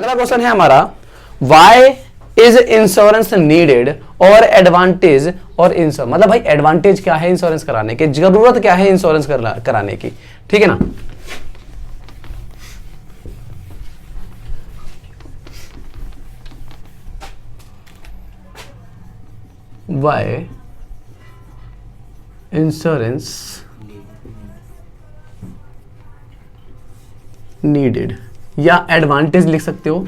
अगला क्वेश्चन है हमारा, वाई इज इंश्योरेंस नीडेड और एडवांटेज और इंश्योरेंस, मतलब भाई एडवांटेज क्या है इंश्योरेंस कराने की, जरूरत क्या है इंश्योरेंस कराने की, ठीक है ना। वाई इंश्योरेंस नीडेड या एडवांटेज लिख सकते हो,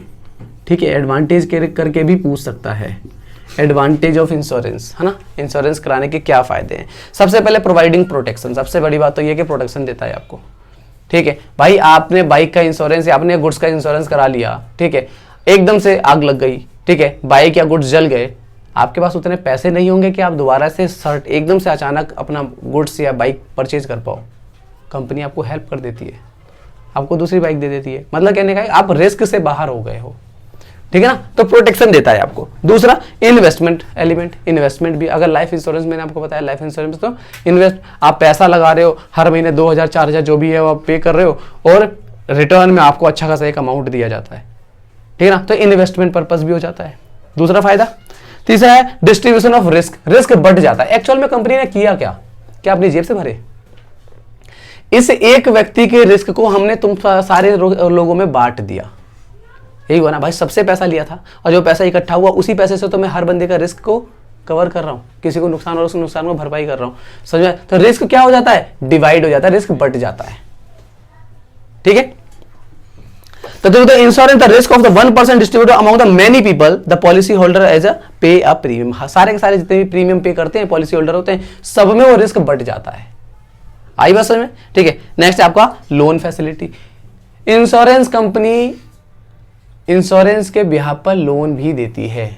ठीक है, एडवांटेज करके भी पूछ सकता है, एडवांटेज ऑफ इंश्योरेंस, है ना, इंश्योरेंस कराने के क्या फायदे हैं। सबसे पहले प्रोवाइडिंग प्रोटेक्शन, सबसे बड़ी बात तो ये कि प्रोटेक्शन देता है आपको, ठीक है। भाई आपने बाइक का इंश्योरेंस या आपने गुड्स का इंश्योरेंस करा लिया, ठीक है, एकदम से आग लग गई, ठीक है, बाइक या गुड्स जल गए, आपके पास उतने पैसे नहीं होंगे कि आप दोबारा से एकदम से अचानक अपना गुड्स या बाइक परचेज कर पाओ। कंपनी आपको हेल्प कर देती है, आपको दूसरी बाइक दे देती है, मतलब कहने का आप रिस्क से बाहर हो गए हो, ठीक है ना, तो प्रोटेक्शन देता है आपको। दूसरा इन्वेस्टमेंट एलिमेंट, इन्वेस्टमेंट भी, अगर लाइफ इंश्योरेंस मैंने आपको बताया, लाइफ इंश्योरेंस तो इन्वेस्ट, आप पैसा लगा रहे हो, हर महीने 2000 4000 जो भी है वो आप पे कर रहे हो और रिटर्न में आपको अच्छा खासा एक अमाउंट दिया जाता है, ठीक है ना, तो इन्वेस्टमेंट पर्पस भी हो जाता है, दूसरा फायदा। तीसरा है डिस्ट्रीब्यूशन ऑफ रिस्क, रिस्क बढ़ जाता है। एक्चुअल में कंपनी ने किया क्या अपनी जेब से भरे, इस एक व्यक्ति के रिस्क को हमने तुम सारे लोगों में बांट दिया, यही हुआ ना भाई, सबसे पैसा लिया था और जो पैसा इकट्ठा हुआ उसी पैसे से तो मैं हर बंदे का रिस्क को कवर कर रहा हूं, किसी को नुकसान और उस नुकसान को भरपाई कर रहा हूं, समझ में। तो रिस्क क्या हो जाता है, डिवाइड हो जाता है, रिस्क बढ़ जाता है, ठीक है। तो the insurance the risk of the 1% distributed among the many people, the policy holder as a pay a premium, सारे के सारे जितने भी प्रीमियम पे करते हैं पॉलिसी होल्डर होते हैं, सब में वो रिस्क बढ़ जाता है। आई बात समझ में, ठीक है। नेक्स्ट है आपका loan facility, insurance company insurance के बिहाफ पर लोन भी देती है।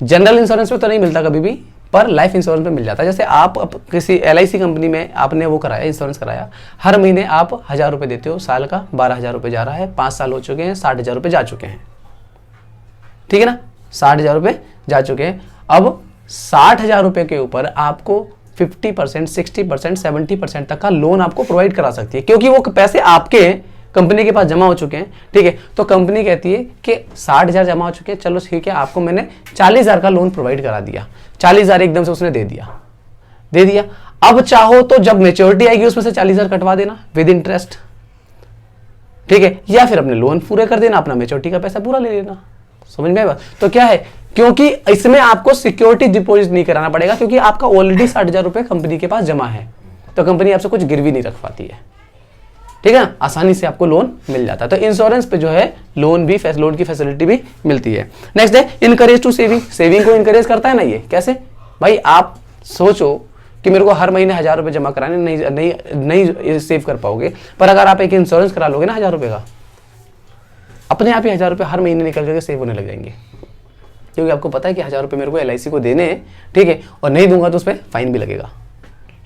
जनरल इंश्योरेंस में तो नहीं मिलता कभी भी, पर लाइफ इंश्योरेंस में मिल जाता है। जैसे आप किसी LIC कंपनी में आपने वो कराया, इंश्योरेंस कराया, हर महीने आप 1000 रुपये देते हो, साल का 12,000 रुपये जा रहा है, 5 साल हो चुके हैं, 60,000 रुपये जा चुके हैं, ठीक है ना, 60,000 रुपये जा चुके हैं। अब 60,000 रुपये के ऊपर आपको 50%, 60%, 70% तक का लोन आपको प्रोवाइड करा सकती है, क्योंकि वो पैसे आपके कंपनी के पास जमा हो चुके हैं, ठीक है। तो कंपनी कहती है कि 60,000 जमा हो चुके हैं, चलो ठीक है, आपको मैंने 40,000 का लोन प्रोवाइड करा दिया, 40,000 एकदम से उसने दे दिया। अब चाहो तो जब मेच्योरिटी आएगी उसमें से 40,000 कटवा देना विद इंटरेस्ट, ठीक है, या फिर अपने लोन पूरे कर देना, अपना मेच्योरिटी का पैसा पूरा ले लेना, समझ में आया। तो क्या है, क्योंकि इसमें आपको सिक्योरिटी डिपॉजिट नहीं कराना पड़ेगा, क्योंकि आपका ऑलरेडी 60,000 रुपये कंपनी के पास जमा है, तो कंपनी आपसे कुछ गिरवी नहीं रख पाती है, ठीक है ना, आसानी से आपको लोन मिल जाता है। तो इंश्योरेंस पे जो है लोन की फैसिलिटी भी मिलती है। नेक्स्ट है इनकरेज टू सेविंग, सेविंग को इनकरेज करता है ना ये, कैसे भाई, आप सोचो कि मेरे को हर महीने 1000 रुपये जमा कराने, नहीं सेव कर पाओगे, पर अगर आप एक इंश्योरेंस करा लोगे ना 1000 रुपये का, अपने आप ही 1000 रुपये हर महीने निकल करके सेव होने लग जाएंगे, क्योंकि आपको पता है कि 1000 रुपये मेरे को LIC को देने हैं, ठीक है, और नहीं दूंगा तो उस पर फाइन भी लगेगा,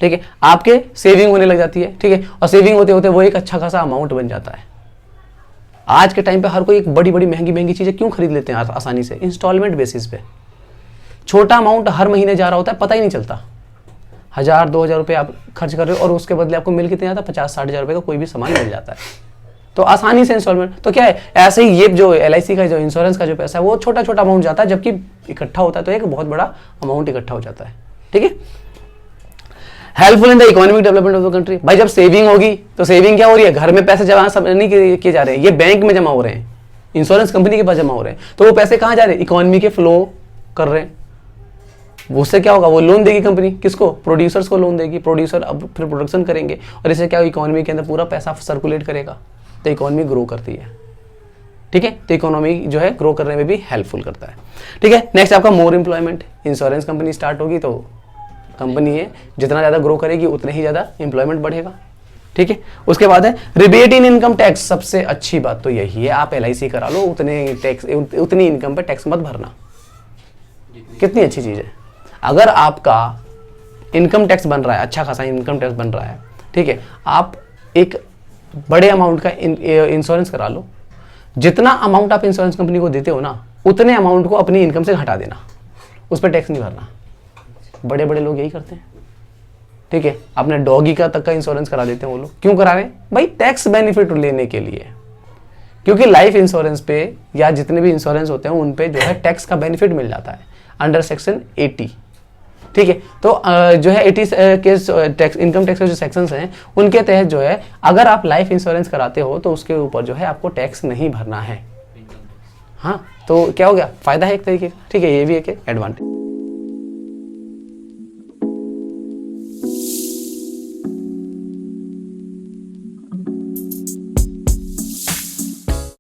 ठीक है, आपके सेविंग होने लग जाती है, ठीक है, और सेविंग होते होते वो एक अच्छा खासा अमाउंट बन जाता है। आज के टाइम पे हर कोई एक बड़ी बड़ी महंगी चीजें क्यों खरीद लेते हैं आसानी से, इंस्टॉलमेंट बेसिस पे, छोटा अमाउंट हर महीने जा रहा होता है, पता ही नहीं चलता, 1000-2000 रुपये आप खर्च कर रहे हो और उसके बदले आपको मिल कितने आता है, 50-60,000 रुपये का कोई भी सामान मिल जाता है, तो आसानी से इंस्टॉलमेंट। तो क्या है, ऐसे ही ये जो LIC का जो इंश्योरेंस का जो पैसा है वो छोटा छोटा अमाउंट जाता है, जबकि इकट्ठा होता है तो एक बहुत बड़ा अमाउंट इकट्ठा हो जाता है, ठीक है। Helpful in the economic development of the country, भाई जब सेविंग होगी तो सेविंग क्या हो रही है, घर में पैसे जमा सब नहीं किए जा रहे हैं, ये बैंक में जमा हो रहे हैं, इंश्योरेंस कंपनी के पास जमा हो रहे हैं, तो वो पैसे कहाँ जा रहे हैं, इकोनॉमी के फ्लो कर रहे हैं, उससे क्या होगा, वो लोन देगी कंपनी, किसको, प्रोड्यूसर्स को लोन देगी, प्रोड्यूसर अब फिर प्रोडक्शन करेंगे और इससे क्या इकोनॉमी के अंदर पूरा पैसा सर्कुलेट करेगा, तो इकोनॉमी ग्रो करती है, ठीक है, तो इकोनॉमी जो है ग्रो करने में भी हेल्पफुल करता है, ठीक है। नेक्स्ट आपका more employment, insurance company start होगी तो कंपनी है जितना ज़्यादा ग्रो करेगी उतने ही ज़्यादा एम्प्लॉयमेंट बढ़ेगा, ठीक है। उसके बाद है रिबेट इन इनकम टैक्स, सबसे अच्छी बात तो यही है, आप LIC करा लो, उतनी इनकम पे टैक्स मत भरना, कितनी अच्छी चीज़ है। अगर आपका इनकम टैक्स बन रहा है, अच्छा खासा इनकम टैक्स बन रहा है, ठीक है, आप एक बड़े अमाउंट का इंश्योरेंस करा लो, जितना अमाउंट आप इंश्योरेंस कंपनी को देते हो ना, उतने अमाउंट को अपनी इनकम से घटा देना, उस पर टैक्स नहीं भरना। बड़े बड़े लोग यही करते हैं, ठीक है, अपने डॉगी का तक का इंश्योरेंस करा देते हैं वो लोग, क्यों करा रहे हैं भाई, टैक्स बेनिफिट लेने के लिए, क्योंकि लाइफ इंश्योरेंस पे या जितने भी इंश्योरेंस होते हैं उन पे जो है टैक्स का बेनिफिट मिल जाता है अंडर सेक्शन 80। ठीक है, तो जो है 80 के टैक्स, इनकम टैक्स के जो सेक्शंस हैं उनके तहत जो है अगर आप लाइफ इंश्योरेंस कराते हो तो उसके ऊपर जो है आपको टैक्स नहीं भरना है। हाँ, तो क्या हो गया, फायदा है एक तरीके का। ठीक है, ये भी एक एडवांटेज।